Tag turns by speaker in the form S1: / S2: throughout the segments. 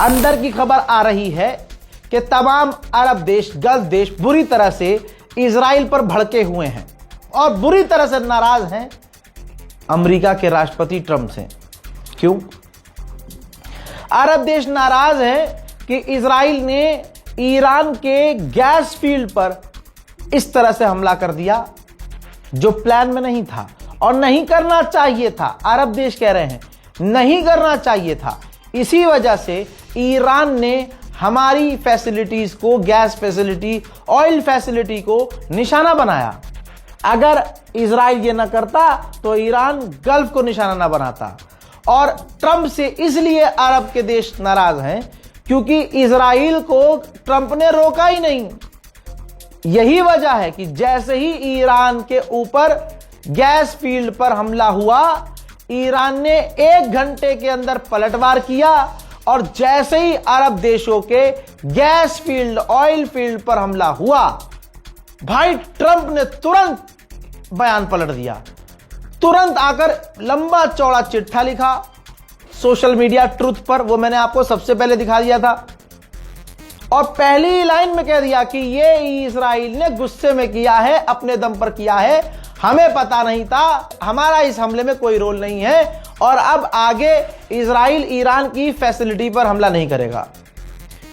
S1: अंदर की खबर आ रही है कि तमाम अरब देश, गल्फ देश बुरी तरह से इजराइल पर भड़के हुए हैं और बुरी तरह से नाराज हैं अमेरिका के राष्ट्रपति ट्रंप से। क्यों? अरब देश नाराज हैं कि इजराइल ने ईरान के गैस फील्ड पर इस तरह से हमला कर दिया जो प्लान में नहीं था और नहीं करना चाहिए था। अरब देश कह रहे हैं नहीं करना चाहिए था। इसी वजह से ईरान ने हमारी फैसिलिटीज को, गैस फैसिलिटी, ऑयल फैसिलिटी को निशाना बनाया। अगर इजराइल ये ना करता तो ईरान गल्फ को निशाना ना बनाता। और ट्रंप से इसलिए अरब के देश नाराज हैं क्योंकि इजराइल को ट्रंप ने रोका ही नहीं। यही वजह है कि जैसे ही ईरान के ऊपर गैस फील्ड पर हमला हुआ, ईरान ने 1 घंटे के अंदर पलटवार किया और जैसे ही अरब देशों के गैस फील्ड, ऑयल फील्ड पर हमला हुआ, भाई ट्रंप ने तुरंत बयान पलट दिया। तुरंत आकर लंबा चौड़ा चिट्ठा लिखा सोशल मीडिया ट्रुथ पर, वो मैंने आपको सबसे पहले दिखा दिया था, और पहली लाइन में कह दिया कि ये इजराइल ने गुस्से में किया है, अपने दम पर किया है, हमें पता नहीं था, हमारा इस हमले में कोई रोल नहीं है और अब आगे इजराइल ईरान की फैसिलिटी पर हमला नहीं करेगा।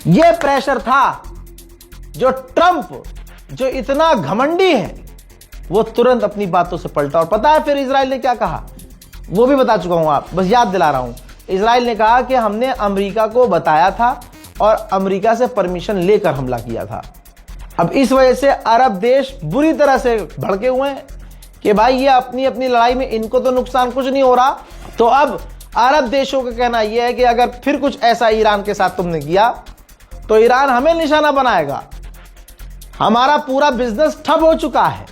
S1: यह प्रेशर था जो ट्रंप, जो इतना घमंडी है, वो तुरंत अपनी बातों से पलटा। और पता है फिर इजराइल ने क्या कहा? वो भी बता चुका हूं, आप बस याद दिला रहा हूं। इजराइल ने कहा कि हमने अमेरिका को बताया था और अमेरिका से परमिशन लेकर हमला किया था। अब इस वजह से अरब देश बुरी तरह से भड़के हुए हैं कि भाई ये अपनी अपनी लड़ाई में इनको तो नुकसान कुछ नहीं हो रहा। तो अब अरब देशों का कहना यह है कि अगर फिर कुछ ऐसा ईरान के साथ तुमने किया तो ईरान हमें निशाना बनाएगा, हमारा पूरा बिजनेस ठप हो चुका है।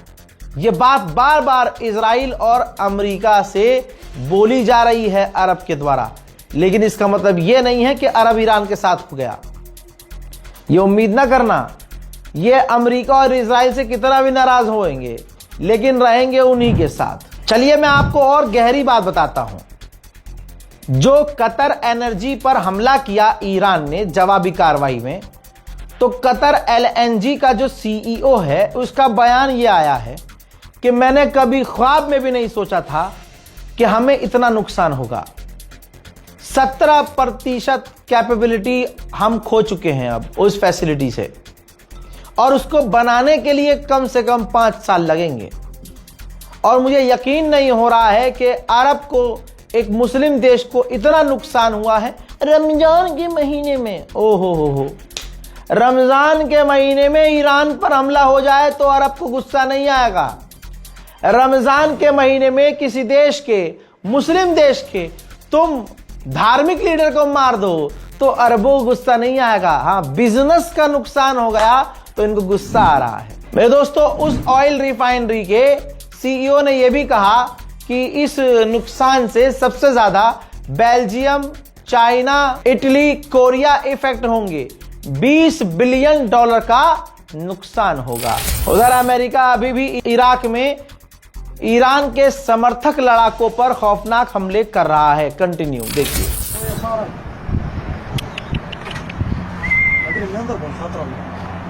S1: यह बात बार बार इजराइल और अमेरिका से बोली जा रही है अरब के द्वारा, लेकिन इसका मतलब यह नहीं है कि अरब ईरान के साथ हो गया। यह उम्मीद ना करना। यह अमेरिका और इजराइल से कितना भी नाराज होंगे लेकिन रहेंगे उन्हीं के साथ। चलिए मैं आपको और गहरी बात बताता हूं। जो कतर एनर्जी पर हमला किया ईरान ने जवाबी कार्रवाई में, तो कतर एलएनजी का जो सीईओ है उसका बयान यह आया है कि मैंने कभी ख्वाब में भी नहीं सोचा था कि हमें इतना नुकसान होगा। 17% कैपेबिलिटी हम खो चुके हैं अब उस फैसिलिटी से, और उसको बनाने के लिए कम से कम 5 साल लगेंगे। और मुझे यकीन नहीं हो रहा है कि अरब को, एक मुस्लिम देश को इतना नुकसान हुआ है रमजान के महीने में। ओहो हो, रमजान के महीने में ईरान पर हमला हो जाए तो अरब को गुस्सा नहीं आएगा। रमजान के महीने में किसी देश के, मुस्लिम देश के, तुम धार्मिक लीडर को मार दो तो अरबों को गुस्सा नहीं आएगा। हाँ, बिजनेस का नुकसान हो गया तो इनको गुस्सा आ रहा है। मेरे दोस्तों, उस ऑयल रिफाइनरी के सीईओ ने यह भी कहा कि इस नुकसान से सबसे ज्यादा Belgium, China, Italy, Korea effect होंगे। $20 बिलियन का नुकसान होगा। उधर अमेरिका अभी भी इराक में ईरान के समर्थक लड़ाकों पर खौफनाक हमले कर रहा है। कंटिन्यू देखिए।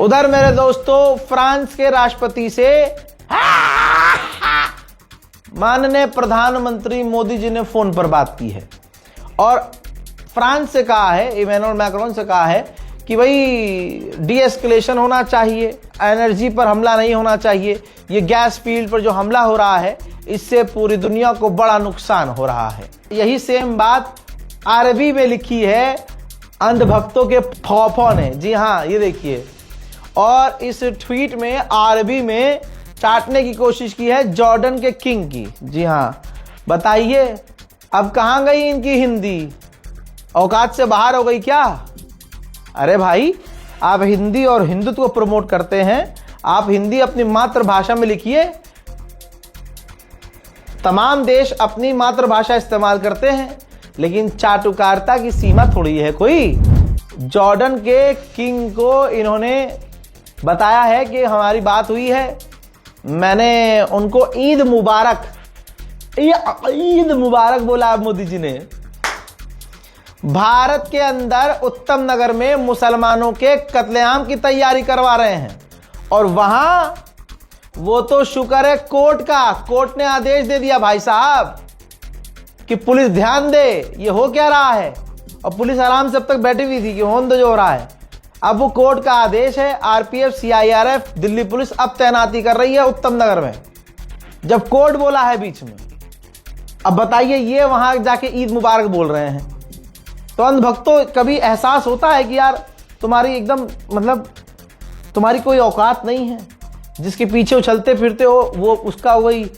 S1: उधर मेरे दोस्तों, फ्रांस के राष्ट्रपति से माननीय प्रधानमंत्री मोदी जी ने फोन पर बात की है और फ्रांस से कहा है, इमैनुअल मैक्रोन से कहा है कि भाई डीएस्केलेशन होना चाहिए, एनर्जी पर हमला नहीं होना चाहिए। ये गैस फील्ड पर जो हमला हो रहा है इससे पूरी दुनिया को बड़ा नुकसान हो रहा है। यही सेम बात अरबी में लिखी है अंधभक्तों के खौफों ने। जी हाँ, ये देखिए, और इस ट्वीट में अरबी में चाटने की कोशिश की है जॉर्डन के किंग की। जी हां, बताइए अब कहां गई इनकी हिंदी? औकात से बाहर हो गई क्या? अरे भाई, आप हिंदी और हिंदुत्व को प्रमोट करते हैं, आप हिंदी अपनी मातृभाषा में लिखिए। तमाम देश अपनी मातृभाषा इस्तेमाल करते हैं, लेकिन चाटुकारिता की सीमा थोड़ी है कोई। जॉर्डन के किंग को इन्होंने बताया है कि हमारी बात हुई है, मैंने उनको ईद मुबारक बोला मोदी जी ने। भारत के अंदर उत्तम नगर में मुसलमानों के कत्लेआम की तैयारी करवा रहे हैं, और वहां वो तो शुक्र है कोर्ट ने आदेश दे दिया भाई साहब कि पुलिस ध्यान दे, ये हो क्या रहा है। और पुलिस आराम से अब तक बैठी हुई थी कि होन दो जो हो रहा है। अब वो कोर्ट का आदेश है, आरपीएफ, सीआईआरएफ, दिल्ली पुलिस अब तैनाती कर रही है उत्तम नगर में, जब कोर्ट बोला है बीच में। अब बताइए, ये वहां जाके ईद मुबारक बोल रहे हैं। तो अंधभक्तों, कभी एहसास होता है कि यार तुम्हारी एकदम मतलब तुम्हारी कोई औकात नहीं है, जिसके पीछे उछलते फिरते हो वो उसका वही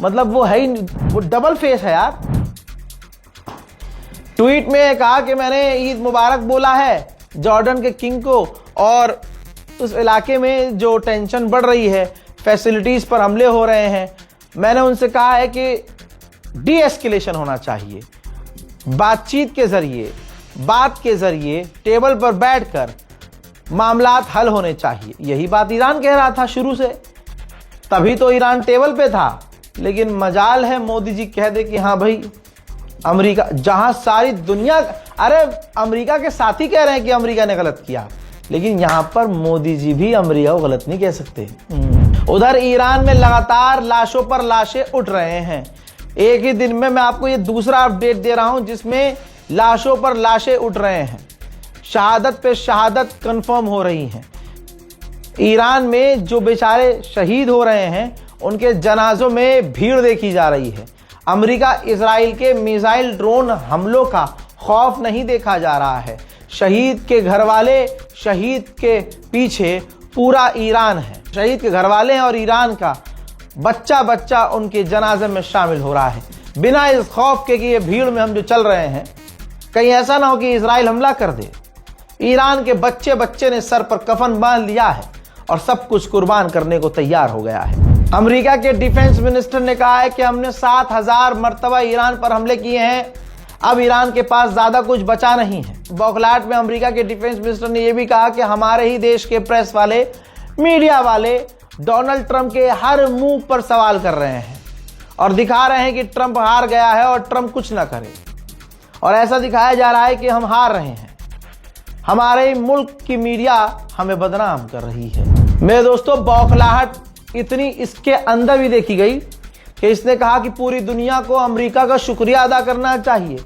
S1: मतलब वो है ही, वो डबल फेस है यार। ट्वीट में कहा कि मैंने ईद मुबारक बोला है जॉर्डन के किंग को, और उस इलाके में जो टेंशन बढ़ रही है, फैसिलिटीज पर हमले हो रहे हैं, मैंने उनसे कहा है कि डी एस्केलेशन होना चाहिए, बातचीत के जरिए, बात के जरिए टेबल पर बैठकर मामलात हल होने चाहिए। यही बात ईरान कह रहा था शुरू से, तभी तो ईरान टेबल पे था। लेकिन मजाल है मोदी जी कह दे कि हाँ भाई अमेरिका, जहां सारी दुनिया, अरे अमेरिका के साथी कह रहे हैं कि अमेरिका ने गलत किया, लेकिन यहां पर मोदी जी भी अमेरिका को गलत नहीं कह सकते। उधर ईरान में लगातार लाशों पर लाशें उठ रहे हैं। एक ही दिन में मैं आपको ये दूसरा अपडेट दे रहा हूं जिसमें लाशों पर लाशें उठ रहे हैं, शहादत पे शहादत कंफर्म हो रही हैं। ईरान में जो बेचारे शहीद हो रहे हैं उनके जनाजों में भीड़ देखी जा रही है। अमेरिका इजराइल के मिसाइल ड्रोन हमलों का खौफ नहीं देखा जा रहा है। शहीद के घरवाले, शहीद के पीछे पूरा ईरान है। शहीद के घरवाले हैं और ईरान का बच्चा बच्चा उनके जनाजे में शामिल हो रहा है, बिना इस खौफ के कि ये भीड़ में हम जो चल रहे हैं कहीं ऐसा ना हो कि इजराइल हमला कर दे। ईरान के बच्चे बच्चे ने सर पर कफन बांध लिया है और सब कुछ कुर्बान करने को तैयार हो गया है। अमेरिका के डिफेंस मिनिस्टर ने कहा है कि हमने 7000 मर्तबा ईरान पर हमले किए हैं, अब ईरान के पास ज्यादा कुछ बचा नहीं है। बौखलाहट में अमेरिका के डिफेंस मिनिस्टर ने यह भी कहा कि हमारे ही देश के प्रेस वाले, मीडिया वाले डोनाल्ड ट्रंप के हर मूव पर सवाल कर रहे हैं और दिखा रहे हैं कि ट्रंप हार गया है और ट्रंप कुछ ना करे, और ऐसा दिखाया जा रहा है कि हम हार रहे हैं। हमारे मुल्क की मीडिया हमें बदनाम कर रही है। मेरे दोस्तों, बौखलाहट इतनी इसके अंदर भी देखी गई कि इसने कहा कि पूरी दुनिया को अमेरिका का शुक्रिया अदा करना चाहिए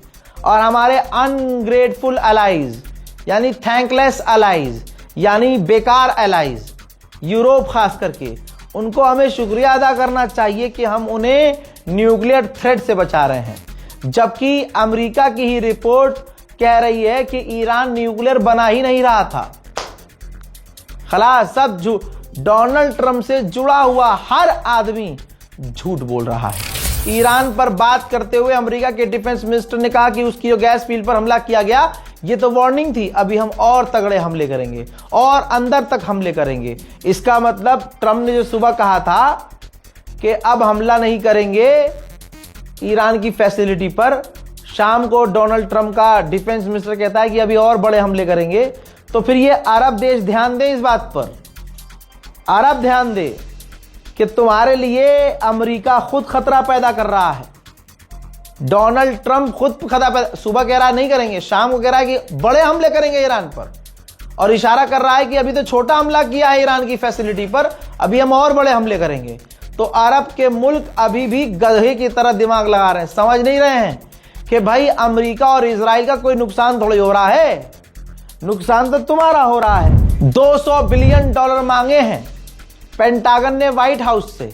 S1: और हमारे अनग्रेटफुल अलाइज यानी थैंकलेस अलाइज यानी बेकार अलाइज, यूरोप खास करके, उनको हमें शुक्रिया अदा करना चाहिए कि हम उन्हें न्यूक्लियर थ्रेट से बचा रहे हैं। जबकि अमेरिका की ही रिपोर्ट कह रही है कि ईरान न्यूक्लियर बना ही नहीं रहा था। खलास, सब झूठ। डोनाल्ड ट्रंप से जुड़ा हुआ हर आदमी झूठ बोल रहा है। ईरान पर बात करते हुए अमेरिका के डिफेंस मिनिस्टर ने कहा कि उसकी जो गैस फील्ड पर हमला किया गया, ये तो वार्निंग थी, अभी हम और तगड़े हमले करेंगे और अंदर तक हमले करेंगे। इसका मतलब ट्रंप ने जो सुबह कहा था कि अब हमला नहीं करेंगे ईरान की फैसिलिटी पर, शाम को डोनाल्ड ट्रंप का डिफेंस मिनिस्टर कहता है कि अभी और बड़े हमले करेंगे। तो फिर ये अरब देश ध्यान दें इस बात पर, अरब ध्यान दे कि तुम्हारे लिए अमेरिका खुद खतरा पैदा कर रहा है। डोनाल्ड ट्रंप खुद खतरा पैदा, सुबह कह रहा है नहीं करेंगे, शाम को कह रहा है कि बड़े हमले करेंगे ईरान पर, और इशारा कर रहा है कि अभी तो छोटा हमला किया है ईरान की फैसिलिटी पर, अभी हम और बड़े हमले करेंगे। तो अरब के मुल्क अभी भी गधे की तरह दिमाग लगा रहे हैं, समझ नहीं रहे हैं कि भाई अमेरिका और इजराइल का कोई नुकसान थोड़ी हो रहा है, नुकसान तो तुम्हारा हो रहा है। $200 बिलियन मांगे हैं पेंटागन ने व्हाइट हाउस से।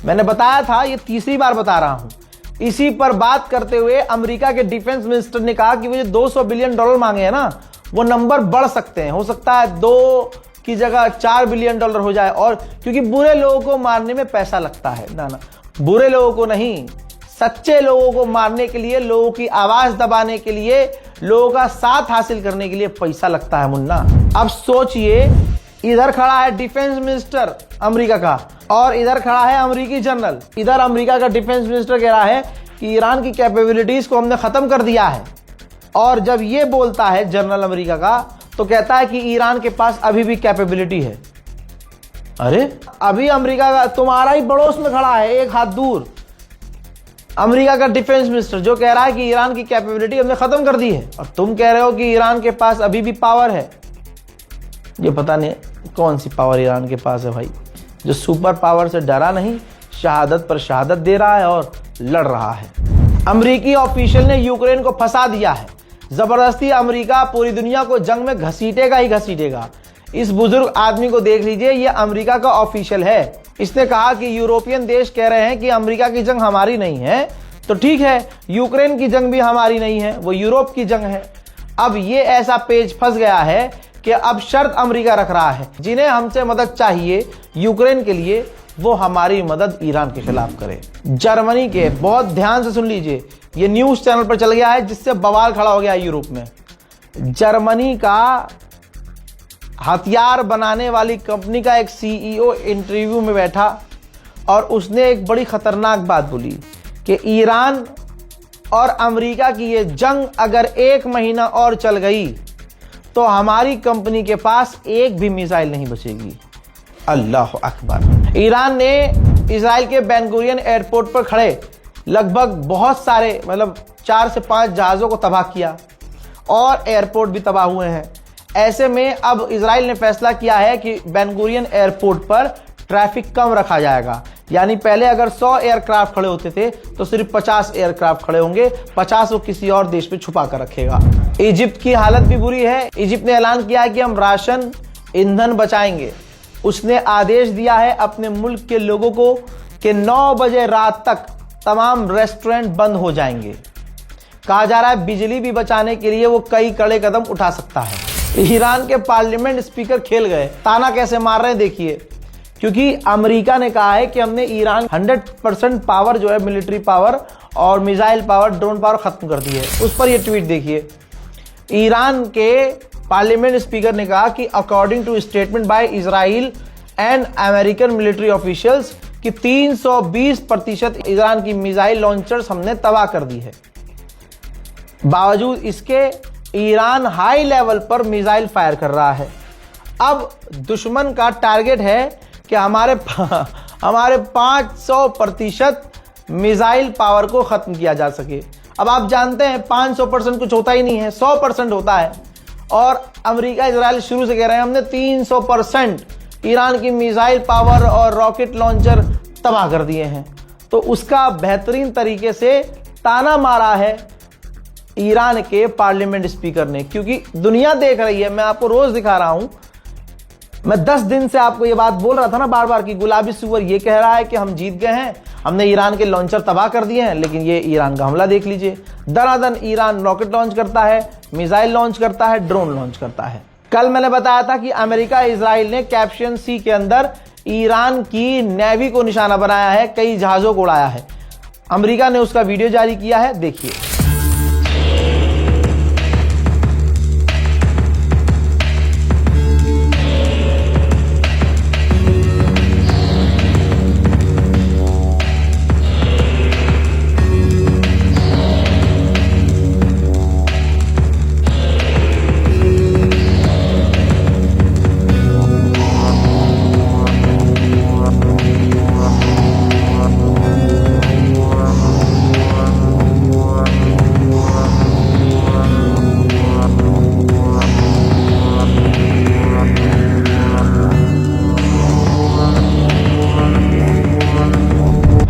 S1: मैंने बताया था, ये तीसरी बार बता रहा हूं। इसी पर बात करते हुए अमेरिका के डिफेंस मिनिस्टर ने कहा कि वो जो $200 बिलियन मांगे हैं ना, वो नंबर बढ़ सकते हैं, हो सकता है 2 की जगह $4 बिलियन हो जाए। और क्योंकि बुरे लोगों को मारने में पैसा लगता है, ना बुरे लोगों को नहीं, सच्चे लोगों को मारने के लिए, लोगों की आवाज दबाने के लिए, लोगों का साथ हासिल करने के लिए पैसा लगता है मुन्ना। अब सोचिए, इधर खड़ा है डिफेंस मिनिस्टर अमेरिका का और इधर खड़ा है अमेरिकी जनरल। इधर अमेरिका का डिफेंस मिनिस्टर कह रहा है कि ईरान की कैपेबिलिटीज को हमने खत्म कर दिया है, और जब ये बोलता है जनरल अमेरिका का तो कहता है कि ईरान के पास अभी भी कैपेबिलिटी है। अरे अभी अमेरिका का तुम्हारा ही पड़ोस में खड़ा है, एक हाथ दूर, अमेरिका का डिफेंस मिनिस्टर, जो कह रहा है कि ईरान की कैपेबिलिटी हमने खत्म कर दी है, और तुम कह रहे हो कि ईरान के पास अभी भी पावर है। ये पता नहीं कौन सी पावर ईरान के पास है भाई, जो सुपर पावर से डरा नहीं, शहादत पर शहादत दे रहा है और लड़ रहा है। अमेरिकी ऑफिशियल ने यूक्रेन को फंसा दिया है। जबरदस्ती अमेरिका पूरी दुनिया को जंग में घसीटेगा ही घसीटेगा। इस बुजुर्ग आदमी को देख लीजिए, ये अमेरिका का ऑफिशियल है। इसने कहा कि यूरोपियन देश कह रहे हैं कि अमेरिका की जंग हमारी नहीं है, तो ठीक है, यूक्रेन की जंग भी हमारी नहीं है, वो यूरोप की जंग है। अब ये ऐसा पेज फंस गया है कि अब शर्त अमेरिका रख रहा है, जिन्हें हमसे मदद चाहिए यूक्रेन के लिए, वो हमारी मदद ईरान के खिलाफ करे। जर्मनी के, बहुत ध्यान से सुन लीजिए, ये न्यूज चैनल पर चल गया है जिससे बवाल खड़ा हो गया है यूरोप में। जर्मनी का हथियार बनाने वाली कंपनी का एक सीईओ इंटरव्यू में बैठा और उसने एक बड़ी खतरनाक बात बोली कि ईरान और अमेरिका की ये जंग अगर 1 महीना और चल गई तो हमारी कंपनी के पास एक भी मिसाइल नहीं बचेगी। अल्लाह अकबर। ईरान ने इजराइल के बेन गुरियन एयरपोर्ट पर खड़े लगभग बहुत सारे, मतलब 4 से 5 जहाज़ों को तबाह किया और एयरपोर्ट भी तबाह हुए हैं। ऐसे में अब इजराइल ने फैसला किया है कि बेन गुरियन एयरपोर्ट पर ट्रैफिक कम रखा जाएगा। यानी पहले अगर 100 एयरक्राफ्ट खड़े होते थे तो सिर्फ 50 एयरक्राफ्ट खड़े होंगे, 50 वो किसी और देश में छुपा कर रखेगा। इजिप्ट की हालत भी बुरी है। इजिप्ट ने ऐलान किया है कि हम राशन, ईंधन बचाएंगे। उसने आदेश दिया है अपने मुल्क के लोगों को कि 9 बजे रात तक तमाम रेस्टोरेंट बंद हो जाएंगे। कहा जा रहा है बिजली भी बचाने के लिए वो कई कड़े कदम उठा सकता है। ईरान के पार्लियामेंट स्पीकर खेल गए, ताना कैसे मार रहे हैं देखिए, क्योंकि अमेरिका ने कहा है कि हमने ईरान 100% पावर जो है, मिलिट्री पावर और मिसाइल पावर, ड्रोन पावर खत्म कर दी है। उस पर ये ट्वीट देखिए। ईरान के पार्लियामेंट स्पीकर ने कहा कि according to statement by Israel and American military officials कि 320% ईरान की मिसाइल लॉन्चर्स हमने तबाह कर दी है। बावजूद इसके ईरान हाई लेवल पर मिसाइल फायर कर रहा है। अब दुश्मन का टारगेट है कि हमारे 500% मिसाइल पावर को खत्म किया जा सके। अब आप जानते हैं 500% कुछ होता ही नहीं है, 100% होता है। और अमेरिका इजराइल शुरू से कह रहे हैं हमने 300% ईरान की मिसाइल पावर और रॉकेट लॉन्चर तबाह कर दिए हैं। तो उसका बेहतरीन तरीके से ताना मारा है ईरान के पार्लियामेंट स्पीकर ने, क्योंकि दुनिया देख रही है। मैं आपको रोज दिखा रहा हूं, मैं 10 दिन से आपको ये बात बोल रहा था ना बार बार कि गुलाबी सुअर ये कह रहा है कि हम जीत गए हैं, हमने ईरान के लॉन्चर तबाह कर दिए हैं, लेकिन ये ईरान का हमला देख लीजिए। दनादन ईरान रॉकेट लॉन्च करता है, मिसाइल लॉन्च करता है, ड्रोन लॉन्च करता है। कल मैंने बताया था कि अमेरिका इजराइल ने कैस्पियन सी के अंदर ईरान की नेवी को निशाना बनाया है, कई जहाजों को उड़ाया है। अमेरिका ने उसका वीडियो जारी किया है, देखिए।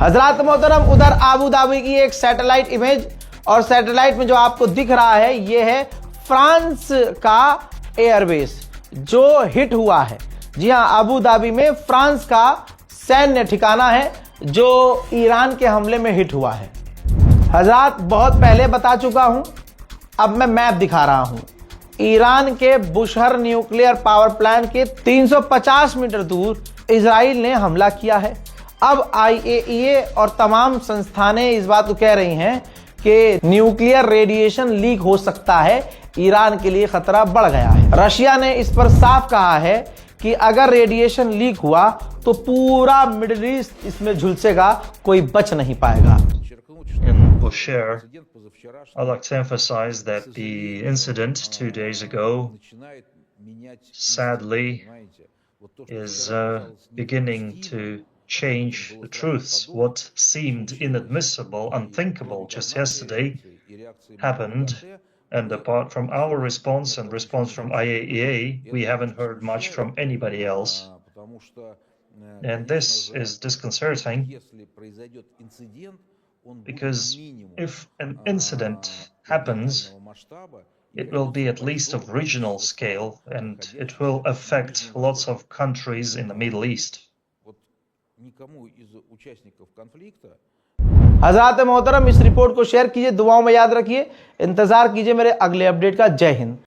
S1: हजरात मोहतरम, उधर आबू धाबी की एक सैटेलाइट इमेज, और सैटेलाइट में जो आपको दिख रहा है ये है फ्रांस का एयरबेस जो हिट हुआ है। जी हां, आबू धाबी में फ्रांस का सैन्य ठिकाना है जो ईरान के हमले में हिट हुआ है। हजरात, बहुत पहले बता चुका हूं, अब मैं मैप दिखा रहा हूं। ईरान के बुशहर न्यूक्लियर पावर प्लांट के 350 मीटर दूर इजराइल ने हमला किया है। अब IAEA और तमाम संस्थानें इस बात को कह रही हैं कि न्यूक्लियर रेडिएशन लीक हो सकता है, ईरान के लिए खतरा बढ़ गया है। रशिया ने इस पर साफ कहा है कि अगर रेडिएशन लीक हुआ तो पूरा मिडिल ईस्ट इसमें झुलसेगा, कोई बच नहीं पाएगा।
S2: In Bushehr, I'd like to emphasize that the incident 2 days ago, sadly, is beginning to change the truths. What seemed inadmissible, unthinkable just yesterday happened, and apart from our response and response from IAEA, we haven't heard much from anybody else. And this is disconcerting, because if an incident happens, it will be at least of regional scale, and it will affect lots of countries in the Middle East.
S1: हज़रात मोहतरम, इस report को share कीजिए, दुआओं में याद रखिए, इंतजार कीजिए मेरे अगले अपडेट का। जय हिंद।